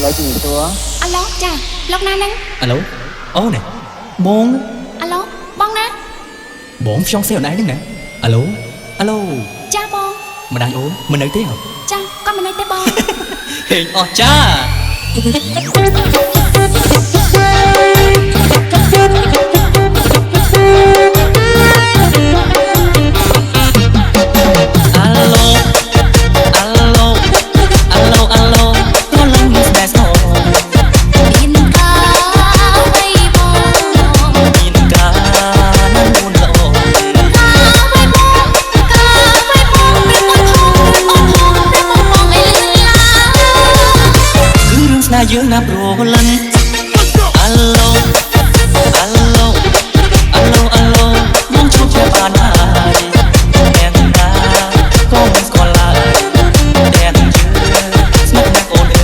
លើជំរាបសួរអាឡូចាលោកណាហ្នឹងអាឡូអូនបងអាឡូបងណាបងខ្ញុំសេអនឡាញហ្នឹងណាអាឡូអាឡូចាបងម្ដាយអូនមិននៅទេហ៎ចាគាត់មិននៅទេបងហេងអស់ចាយើងណាប្រលិនអាឡូអាឡូអាឡូអាឡូមកជួបជាបានហើយតែណាក៏មិនស្គាល់ឡើយតែយើងស្នេហ៍ណាអូនអើ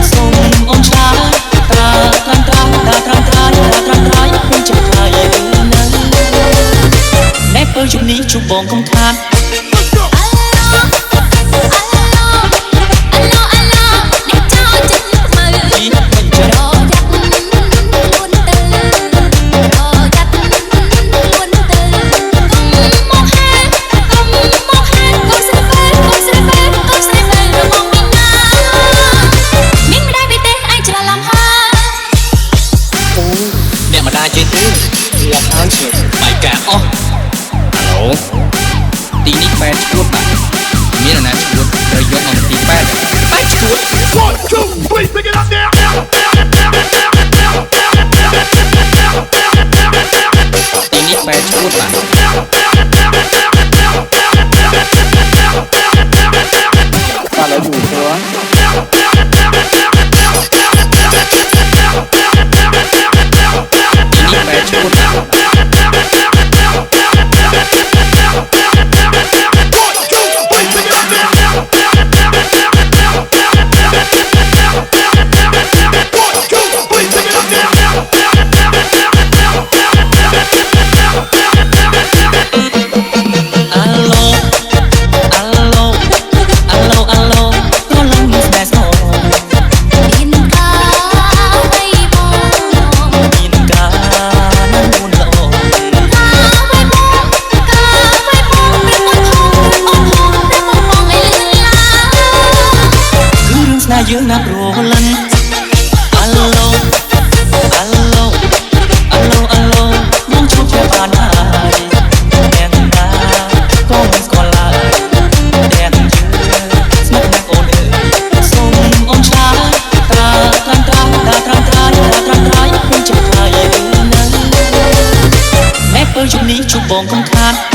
យសូមអូនឆ្លើយត្រាត្រាំត្រាខ្ញុំចាំថ្លៃនឹងណែពេលជុំនេះជួបបងកុំខាតលក្ខខណ្ឌជាបាយកាអស់អាឡូទីនេះបែតឈួតបាទមានអាណាឈួតត្រូវយកមកទីបែតឈួត 1 2 3 pick it up now ទីនេះបែតឈួតបាទបាទលើជំរាបសួរទីនេះបែតឈួតយើងណាប្រលិនអាឡូអាឡូអាឡូអាឡូមកជួបជាបានហើយតែណាក៏មិនស្គាល់ឡើយតែយើងស្នេហ៍ណាអូនអើយសូមអូនឆ្លើយត្រាខ្ញុំចាំថ្លៃនឹងណែពេលជុំនេះជួបបងកុំខាត